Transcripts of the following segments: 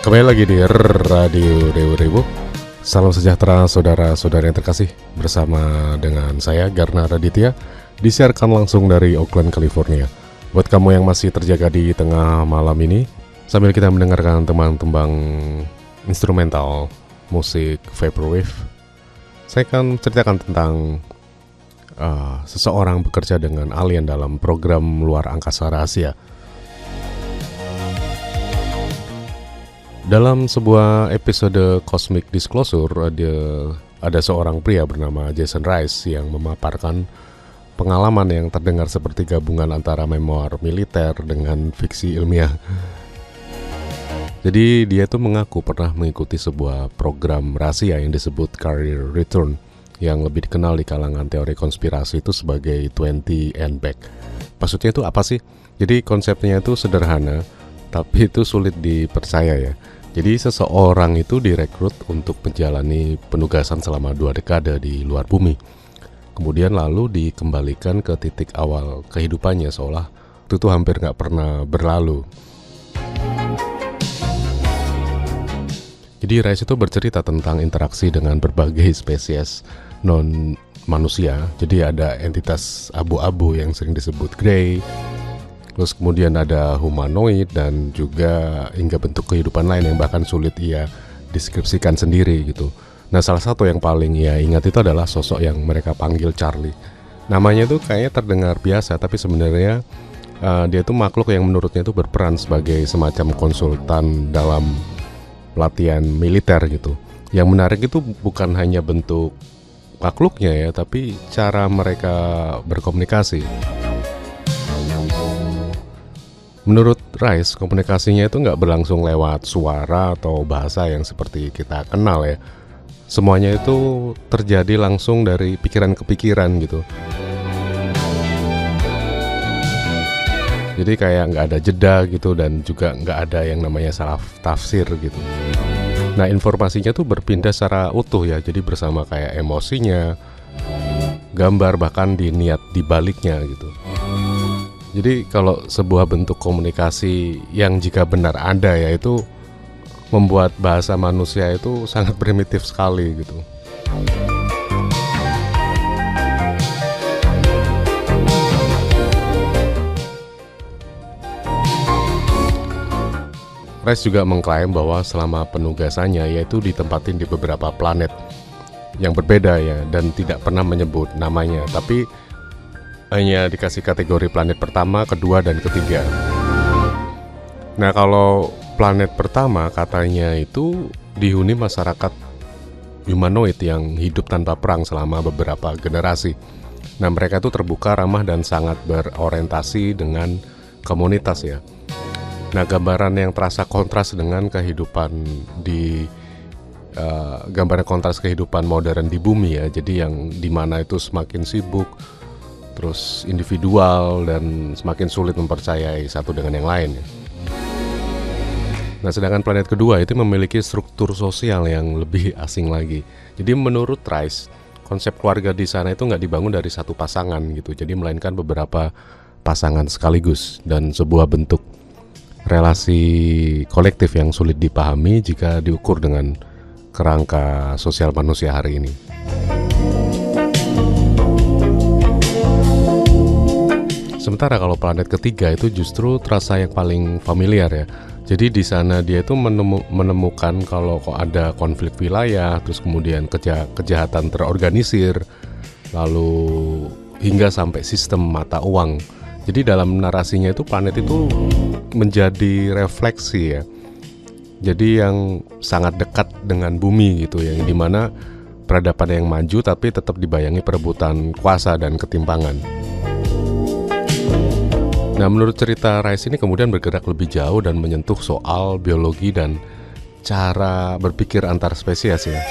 Kembali lagi di Radio Rewo. Salam sejahtera saudara-saudara yang terkasih. Bersama dengan saya Garna Raditya. Disiarkan langsung dari Oakland, California. Buat kamu yang masih terjaga di tengah malam ini, sambil kita mendengarkan tembang-tembang instrumental musik Vaporwave, saya akan ceritakan tentang seseorang bekerja dengan alien dalam program luar angkasa rahasia. Dalam sebuah episode Cosmic Disclosure, ada seorang pria bernama Jason Rice yang memaparkan pengalaman yang terdengar seperti gabungan antara memoir militer dengan fiksi ilmiah. Jadi dia tuh mengaku pernah mengikuti sebuah program rahasia yang disebut Career Return, yang lebih dikenal di kalangan teori konspirasi itu sebagai 20 and Back. Maksudnya itu apa sih? Jadi konsepnya itu sederhana, tapi itu sulit dipercaya ya. Jadi seseorang itu direkrut untuk menjalani penugasan selama 2 dekade di luar bumi. Kemudian lalu dikembalikan ke titik awal kehidupannya seolah itu tuh hampir gak pernah berlalu. Jadi Rice itu bercerita tentang interaksi dengan berbagai spesies non manusia. Jadi ada entitas abu-abu yang sering disebut Grey. Terus kemudian ada humanoid dan juga hingga bentuk kehidupan lain yang bahkan sulit ia deskripsikan sendiri gitu. Nah, salah satu yang paling ia ingat itu adalah sosok yang mereka panggil Charlie. Namanya tuh kayaknya terdengar biasa, tapi sebenarnya dia tuh makhluk yang menurutnya itu berperan sebagai semacam konsultan dalam latihan militer gitu. Yang menarik itu bukan hanya bentuk makhluknya ya, tapi cara mereka berkomunikasi. Menurut Rice, komunikasinya itu nggak berlangsung lewat suara atau bahasa yang seperti kita kenal ya. Semuanya itu terjadi langsung dari pikiran ke pikiran gitu. Jadi kayak nggak ada jeda gitu dan juga nggak ada yang namanya salah tafsir gitu. Nah, informasinya tuh berpindah secara utuh ya. Jadi bersama kayak emosinya, gambar bahkan di niat dibaliknya gitu. Jadi kalau sebuah bentuk komunikasi yang jika benar ada ya, itu membuat bahasa manusia itu sangat primitif sekali gitu. Rice juga mengklaim bahwa selama penugasannya yaitu ditempatin di beberapa planet yang berbeda ya, dan tidak pernah menyebut namanya, tapi hanya dikasih kategori planet pertama, kedua, dan ketiga. Nah, kalau planet pertama katanya itu dihuni masyarakat humanoid yang hidup tanpa perang selama beberapa generasi. Nah, mereka itu terbuka, ramah, dan sangat berorientasi dengan komunitas ya. Nah, gambaran yang terasa kontras dengan kehidupan di gambaran kontras kehidupan modern di bumi ya. Jadi yang dimana itu semakin sibuk, terus individual, dan semakin sulit mempercayai satu dengan yang lain ya. Nah, sedangkan planet kedua itu memiliki struktur sosial yang lebih asing lagi. Jadi menurut Rice, konsep keluarga di sana itu nggak dibangun dari satu pasangan gitu. Jadi melainkan beberapa pasangan sekaligus, dan sebuah bentuk relasi kolektif yang sulit dipahami jika diukur dengan kerangka sosial manusia hari ini. Sementara kalau planet ketiga itu justru terasa yang paling familiar ya. Jadi di sana dia itu menemukan kalau kok ada konflik wilayah, terus kemudian kejahatan terorganisir, lalu hingga sampai sistem mata uang. Jadi dalam narasinya itu planet itu menjadi refleksi ya. Jadi yang sangat dekat dengan bumi gitu, yang dimana peradaban yang maju tapi tetap dibayangi perebutan kuasa dan ketimpangan. Nah, menurut cerita Rice ini kemudian bergerak lebih jauh dan menyentuh soal biologi dan cara berpikir antar spesies ya.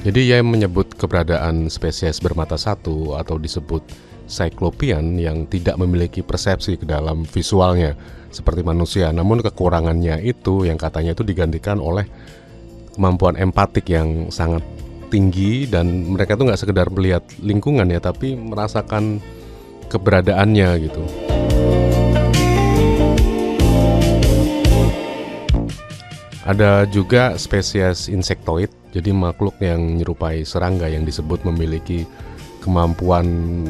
Jadi ia menyebut keberadaan spesies bermata satu atau disebut Cyclopean yang tidak memiliki persepsi ke dalam visualnya seperti manusia. Namun kekurangannya itu yang katanya itu digantikan oleh kemampuan empatik yang sangat tinggi, dan mereka tuh nggak sekedar melihat lingkungan ya, tapi merasakan keberadaannya gitu. Ada juga spesies insektoid, jadi makhluk yang menyerupai serangga yang disebut memiliki kemampuan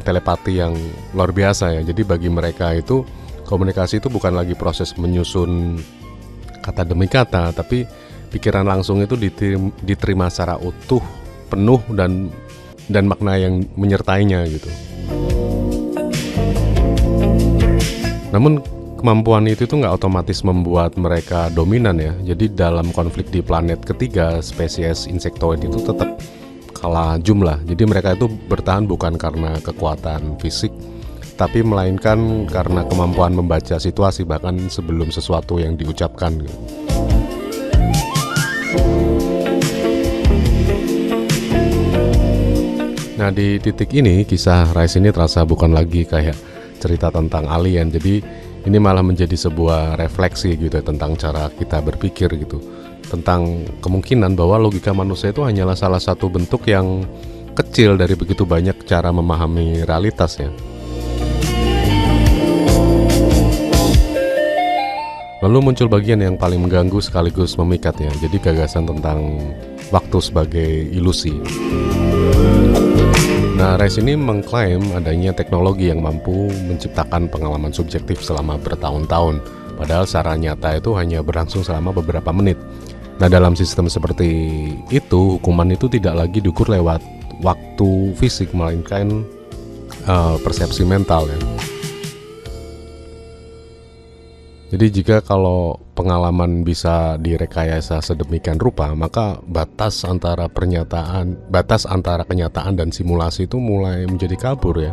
telepati yang luar biasa ya. Jadi bagi mereka itu komunikasi itu bukan lagi proses menyusun kata demi kata, tapi pikiran langsung itu diterima secara utuh, penuh dan makna yang menyertainya gitu. Namun kemampuan itu tuh nggak otomatis membuat mereka dominan ya. Jadi dalam konflik di planet ketiga, spesies insektoid itu tetap kalah jumlah. Jadi mereka itu bertahan bukan karena kekuatan fisik, tapi melainkan karena kemampuan membaca situasi bahkan sebelum sesuatu yang diucapkan gitu. Nah di titik ini kisah Rise ini terasa bukan lagi kayak cerita tentang alien. Jadi ini malah menjadi sebuah refleksi gitu tentang cara kita berpikir gitu, tentang kemungkinan bahwa logika manusia itu hanyalah salah satu bentuk yang kecil dari begitu banyak cara memahami realitasnya. Lalu muncul bagian yang paling mengganggu sekaligus memikat ya. Jadi gagasan tentang waktu sebagai ilusi. Nah, Rise ini mengklaim adanya teknologi yang mampu menciptakan pengalaman subjektif selama bertahun-tahun, padahal secara nyata itu hanya berlangsung selama beberapa menit. Nah, dalam sistem seperti itu, hukuman itu tidak lagi diukur lewat waktu fisik, melainkan persepsi mental ya. Jadi jika kalau pengalaman bisa direkayasa sedemikian rupa, maka batas antara kenyataan dan simulasi itu mulai menjadi kabur ya.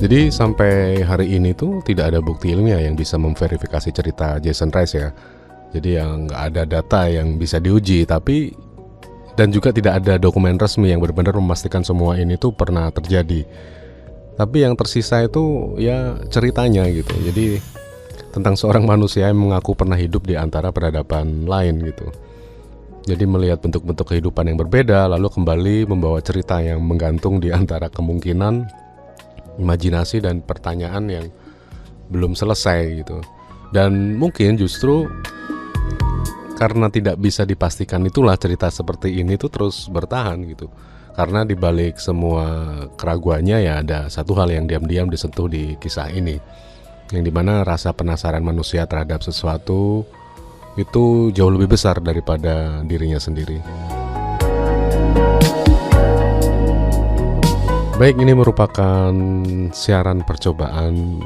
Jadi sampai hari ini tuh tidak ada bukti ilmiah yang bisa memverifikasi cerita Jason Rise ya. Jadi yang nggak ada data yang bisa diuji, dan juga tidak ada dokumen resmi yang benar-benar memastikan semua ini tuh pernah terjadi. Tapi yang tersisa itu ya ceritanya gitu. Jadi tentang seorang manusia yang mengaku pernah hidup di antara peradaban lain gitu. Jadi melihat bentuk-bentuk kehidupan yang berbeda, lalu kembali membawa cerita yang menggantung di antara kemungkinan, imajinasi dan pertanyaan yang belum selesai gitu. Dan mungkin justru karena tidak bisa dipastikan itulah cerita seperti ini tuh terus bertahan gitu. Karena dibalik semua keraguannya ya ada satu hal yang diam-diam disentuh di kisah ini, yang dimana rasa penasaran manusia terhadap sesuatu itu jauh lebih besar daripada dirinya sendiri. Baik, ini merupakan siaran percobaan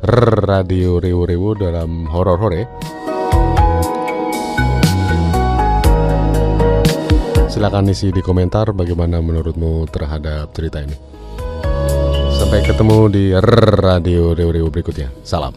Radio Rewu-Rewu dalam horor hore. Silakan isi di komentar bagaimana menurutmu terhadap cerita ini. Sampai ketemu di Radio Rewu-Rewu berikutnya. Salam.